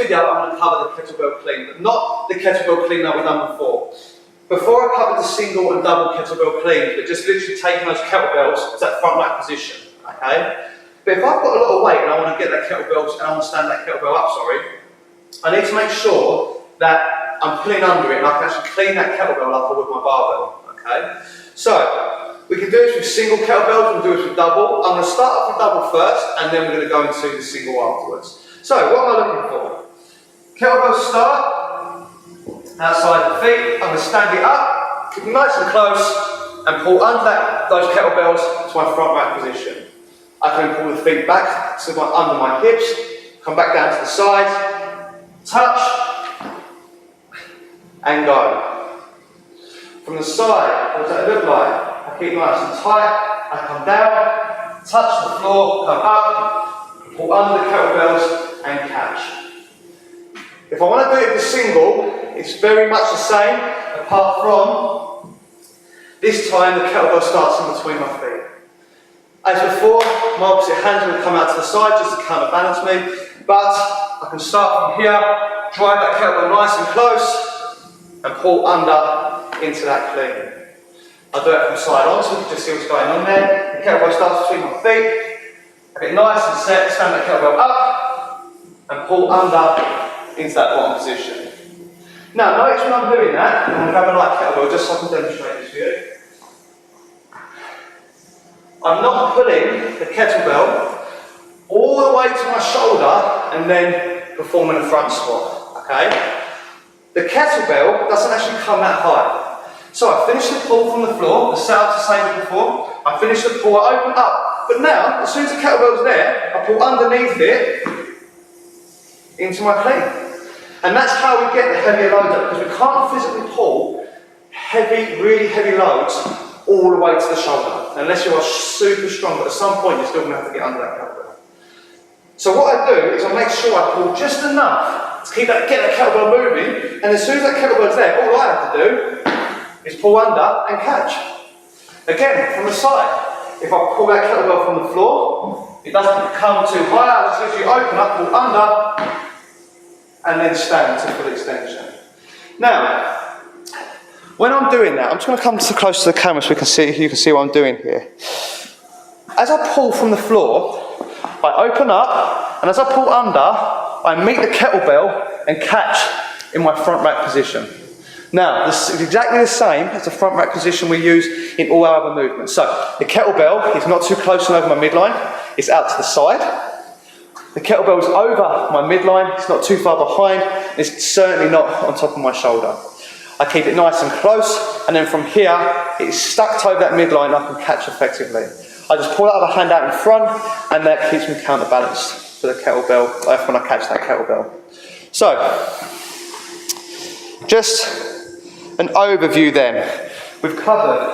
video I'm going to cover the kettlebell clean, but not the kettlebell clean that we've done before. Before I covered the single and double kettlebell clean, but just literally taking those kettlebells to that front rack position, okay? But if I've got a lot of weight and I want to get that kettlebell, and I want to stand that kettlebell up, I need to make sure that I'm pulling under it and I can actually clean that kettlebell up with my barbell, okay? So, we can do this with single kettlebells, we can do this with double. I'm going to start off with double first, and then we're going to go into the single afterwards. So, what am I looking for? Kettlebell start, outside the feet. I'm going to stand it up, keep it nice and close, and pull under those kettlebells to my front rack position. I can pull the feet back to under my hips, come back down to the side, touch, and go. From the side, what does that look like? I keep nice and tight, I come down, touch the floor, come up, pull under the kettlebells and catch. If I want to do it with single, it's very much the same, apart from this time the kettlebell starts in between my feet. As before, my opposite hand will come out to the side just to counterbalance me, but I can start from here, drive that kettlebell nice and close, and pull under into that clean. I'll do it from side on so you can just see what's going on there. The kettlebell starts between my feet, I get nice and set, stand that kettlebell up, and pull under into that bottom position. Now, notice when I'm doing that, I'm going to grab a light kettlebell just so I can demonstrate this for you. I'm not pulling the kettlebell all the way to my shoulder and then performing a front squat, okay? The kettlebell doesn't actually come that high. So I finish the pull from the floor, the setup's the same as before, I finish the pull, I open up, but now, as soon as the kettlebell's there, I pull underneath it into my clean. And that's how we get the heavier loads up, because we can't physically pull heavy, really heavy loads all the way to the shoulder, unless you are super strong, but at some point you're still going to have to get under that kettlebell. So what I do is I make sure I pull just enough to get that kettlebell moving, and as soon as that kettlebell's there, all I have to do is pull under and catch. Again, from the side, if I pull that kettlebell from the floor, it doesn't come too high, I just literally open up, pull under, and then stand to full extension. Now, when I'm doing that, I'm just going to come close to the camera so you can see what I'm doing here. As I pull from the floor, I open up, and as I pull under, I meet the kettlebell and catch in my front rack position. Now, this is exactly the same as the front rack position we use in all our other movements. So, the kettlebell is not too close and over my midline, it's out to the side. The kettlebell is over my midline, it's not too far behind, it's certainly not on top of my shoulder. I keep it nice and close, and then from here, it's stacked over that midline, I can catch effectively. I just pull that other hand out in front, and that keeps me counterbalanced for the kettlebell, when I catch that kettlebell. So, just an overview then. We've covered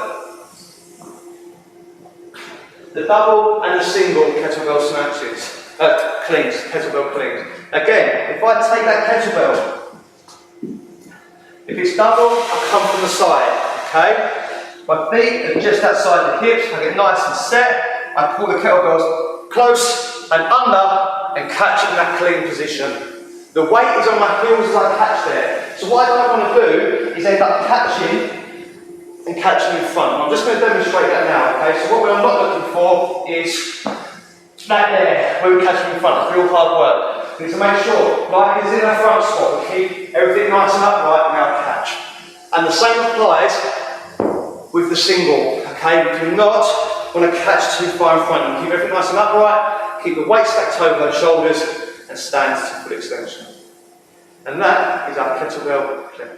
the double and the single kettlebell snatches. Kettlebell cleans. Again, if I take that kettlebell, if it's double, I come from the side, okay? My feet are just outside the hips, I get nice and set, I pull the kettlebells close and under and catch in that clean position. The weight is on my heels as I catch there. So what I don't want to do is end up catching in front. I'm just going to demonstrate that now, okay? So what I'm not looking for is that there, where we catch them in front. It's real hard work. We need to make sure, like it's in a front squat, we keep everything nice and upright and now catch. And the same applies with the single, okay? We do not want to catch too far in front. You keep everything nice and upright, keep the weight stacked over the shoulders, and stand to full extension. And that is our kettlebell clean.